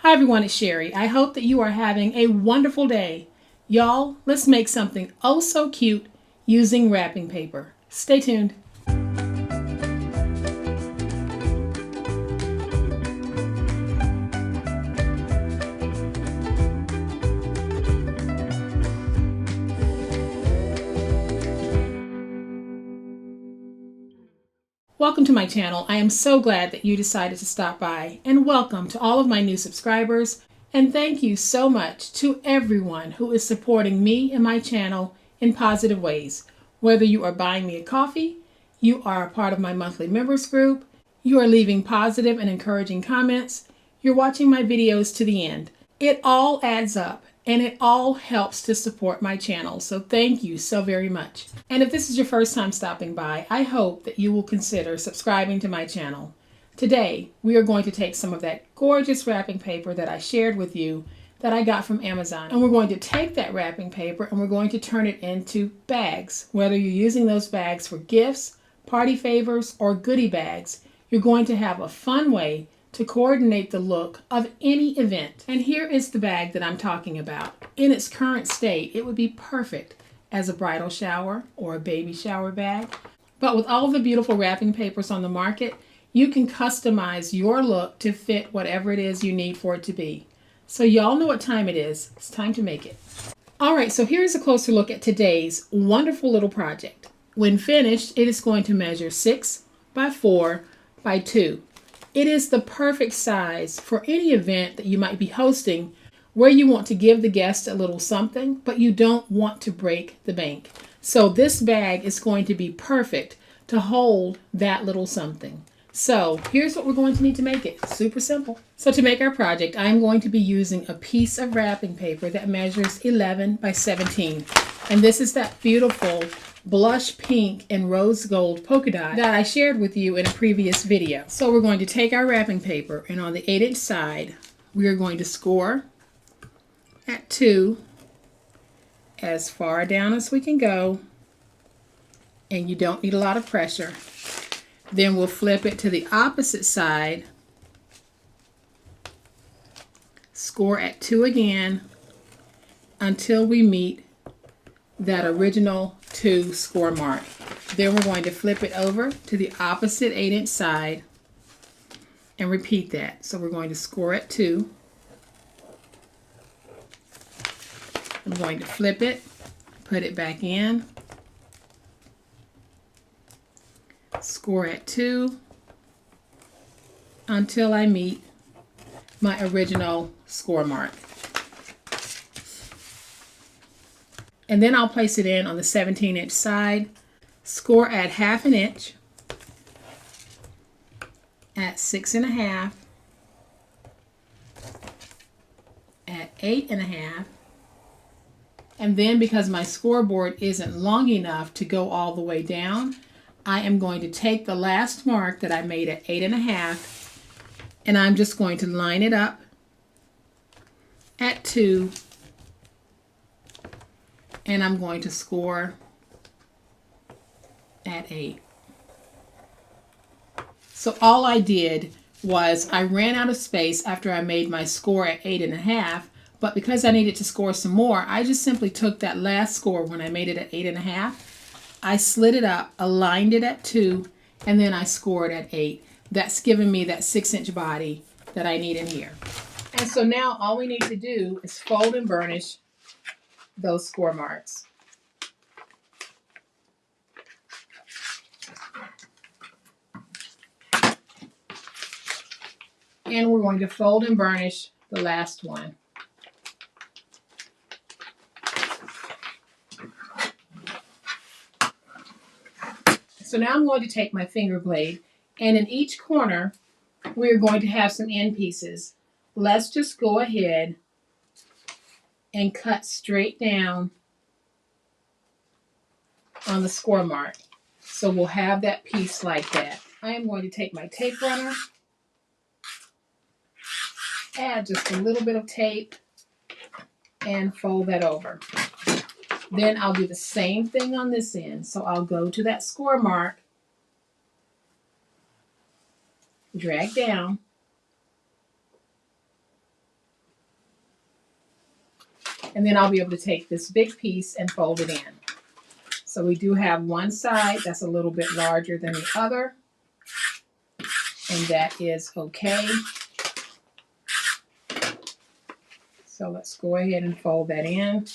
Hi everyone, it's Sherry. I hope that you are having a wonderful day. Y'all, let's make something oh so cute using wrapping paper. Stay tuned. Welcome to my channel. I am so glad that you decided to stop by, and welcome to all of my new subscribers. And thank you so much to everyone who is supporting me and my channel in positive ways. Whether you are buying me a coffee, you are a part of my monthly members group, you are leaving positive and encouraging comments, you're watching my videos to the end. It all adds up and it all helps to support my channel. So thank you so very much. And if this is your first time stopping by, I hope that you will consider subscribing to my channel. Today, we are going to take some of that gorgeous wrapping paper that I shared with you that I got from Amazon. And we're going to take that wrapping paper and we're going to turn it into bags. Whether you're using those bags for gifts, party favors, or goodie bags, you're going to have a fun way to coordinate the look of any event. And here is the bag that I'm talking about. In its current state, it would be perfect as a bridal shower or a baby shower bag. But with all the beautiful wrapping papers on the market, you can customize your look to fit whatever it is you need for it to be. So y'all know what time it is. It's time to make it. All right, so here's a closer look at today's wonderful little project. When finished, it is going to measure 6 by 4 by 2. It is the perfect size for any event that you might be hosting where you want to give the guests a little something, but you don't want to break the bank. So this bag is going to be perfect to hold that little something. So here's what we're going to need to make it. Super simple. So to make our project, I'm going to be using a piece of wrapping paper that measures 11 by 17. And this is that beautiful blush pink and rose gold polka dot that I shared with you in a previous video. So we're going to take our wrapping paper, and on the 8-inch side, we are going to score at 2 as far down as we can go, and you don't need a lot of pressure. Then we'll flip it to the opposite side, score at 2 again until we meet that original 2 score mark. Then we're going to flip it over to the opposite 8-inch side and repeat that. So we're going to score at 2. I'm going to flip it, put it back in, score at 2 until I meet my original score mark. And then I'll place it in on the 17-inch side, score at 1/2 inch, at 6.5, at 8.5, and then because my scoreboard isn't long enough to go all the way down, I am going to take the last mark that I made at 8.5, and I'm just going to line it up at 2, and I'm going to score at 8. So all I did was I ran out of space after I made my score at 8.5, but because I needed to score some more, I just simply took that last score when I made it at 8.5, I slid it up, aligned it at 2, and then I scored at 8. That's given me that 6-inch body that I need in here. And so now all we need to do is fold and burnish those score marks. And we're going to fold and burnish the last one. So now I'm going to take my finger blade, and in each corner we're going to have some end pieces. Let's just go ahead and cut straight down on the score mark. So we'll have that piece like that. I am going to take my tape runner, add just a little bit of tape, and fold that over. Then I'll do the same thing on this end. So I'll go to that score mark, drag down, And then I'll be able to take this big piece and fold it in. So we do have one side that's a little bit larger than the other, and that is okay. So let's go ahead and fold that in.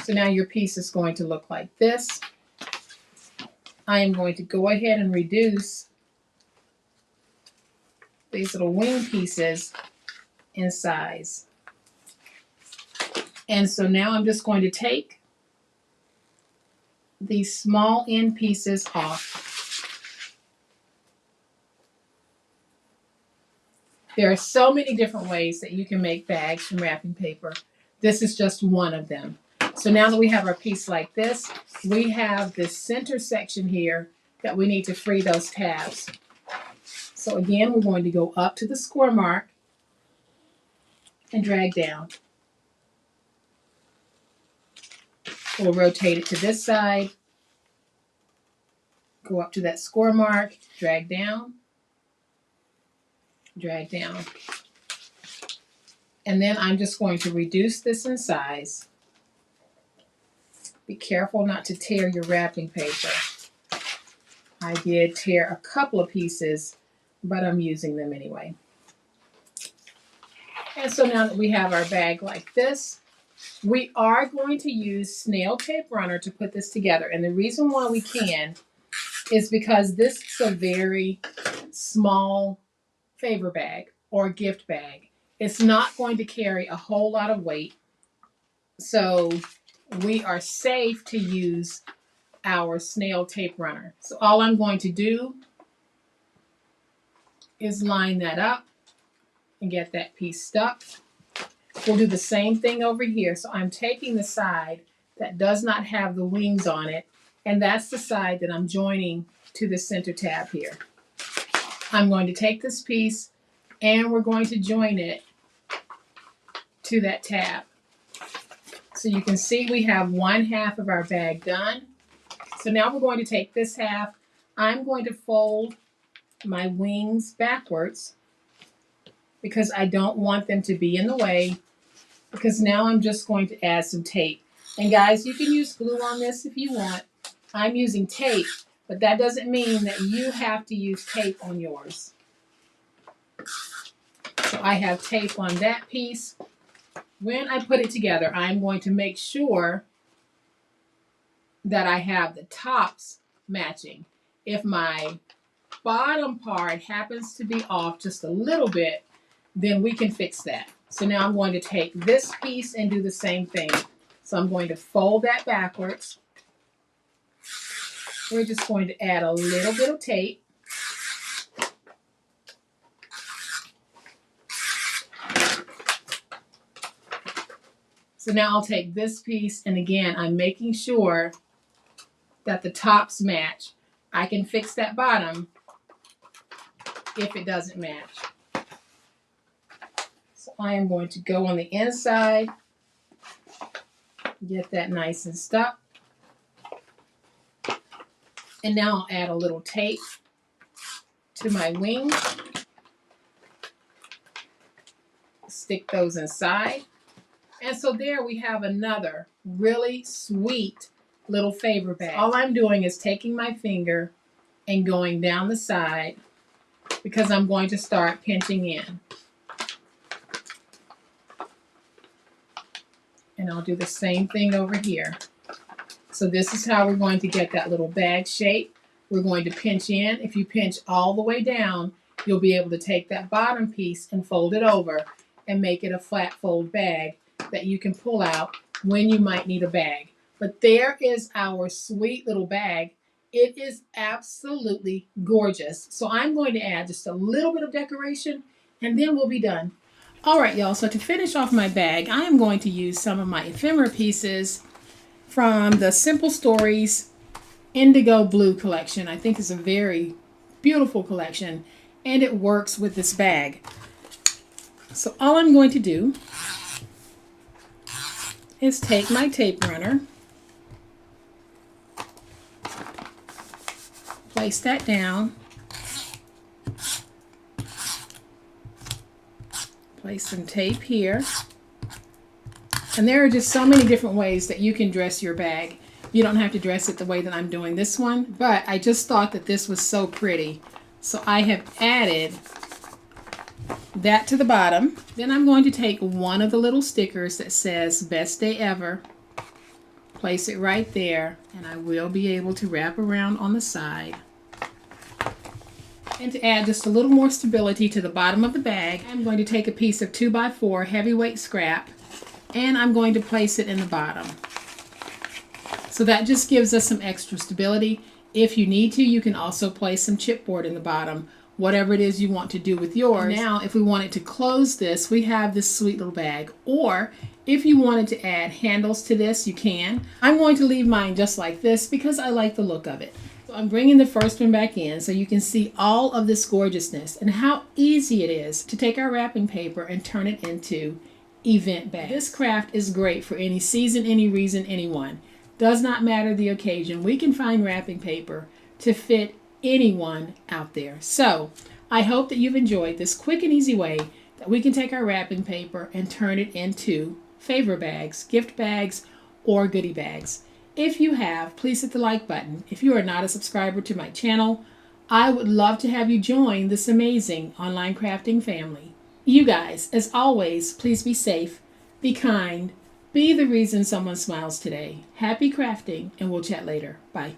So now your piece is going to look like this. I am going to go ahead and reduce these little wing pieces in size. And so now I'm just going to take these small end pieces off. There are so many different ways that you can make bags from wrapping paper. This is just one of them. So now that we have our piece like this, we have this center section here that we need to free those tabs. So again, we're going to go up to the score mark and drag down. We'll rotate it to this side, go up to that score mark, drag down, drag down. And then I'm just going to reduce this in size. Be careful not to tear your wrapping paper. I did tear a couple of pieces, but I'm using them anyway. And so now that we have our bag like this, we are going to use snail tape runner to put this together. And the reason why we can is because this is a very small favor bag or gift bag. It's not going to carry a whole lot of weight. So we are safe to use our snail tape runner. So all I'm going to do is line that up and get that piece stuck. We'll do the same thing over here. So I'm taking the side that does not have the wings on it, and that's the side that I'm joining to the center tab here. I'm going to take this piece and we're going to join it to that tab. So you can see we have one half of our bag done. So now we're going to take this half. I'm going to fold my wings backwards because I don't want them to be in the way, because now I'm just going to add some tape. And guys, you can use glue on this if you want. I'm using tape, but that doesn't mean that you have to use tape on yours. So I have tape on that piece. When I put it together, I'm going to make sure that I have the tops matching. If my bottom part happens to be off just a little bit, then we can fix that. So now I'm going to take this piece and do the same thing. So I'm going to fold that backwards. We're just going to add a little bit of tape. So now I'll take this piece, and again, I'm making sure that the tops match. I can fix that bottom if it doesn't match. So I am going to go on the inside, get that nice and stuck. And now I'll add a little tape to my wings. Stick those inside. And so there we have another really sweet little favor bag. All I'm doing is taking my finger and going down the side because I'm going to start pinching in. And I'll do the same thing over here. So this is how we're going to get that little bag shape. We're going to pinch in. If you pinch all the way down, you'll be able to take that bottom piece and fold it over and make it a flat fold bag that you can pull out when you might need a bag. But there is our sweet little bag. It is absolutely gorgeous. So I'm going to add just a little bit of decoration and then we'll be done. All right, y'all. So to finish off my bag, I am going to use some of my ephemera pieces from the Simple Stories Indigo Blue collection. I think it's a very beautiful collection and it works with this bag. So all I'm going to do is take my tape runner, place that down, Place some tape here. And there are just so many different ways that you can dress your bag. You don't have to dress it the way that I'm doing this one, but I just thought that this was so pretty. So I have added that to the bottom. Then I'm going to take one of the little stickers that says Best Day Ever, place it right there, and I will be able to wrap around on the side. And to add just a little more stability to the bottom of the bag, I'm going to take a piece of 2x4 heavyweight scrap and I'm going to place it in the bottom. So that just gives us some extra stability. If you need to, you can also place some chipboard in the bottom, whatever it is you want to do with yours. And now, if we wanted to close this, we have this sweet little bag. Or if you wanted to add handles to this, you can. I'm going to leave mine just like this because I like the look of it. So I'm bringing the first one back in so you can see all of this gorgeousness and how easy it is to take our wrapping paper and turn it into event bag. This craft is great for any season, any reason, anyone. Does not matter the occasion. We can find wrapping paper to fit anyone out there. So I hope that you've enjoyed this quick and easy way that we can take our wrapping paper and turn it into favor bags, gift bags, or goodie bags. If you have, please hit the like button. If you are not a subscriber to my channel, I would love to have you join this amazing online crafting family. You guys, as always, please be safe, be kind, be the reason someone smiles today. Happy crafting, and we'll chat later. Bye.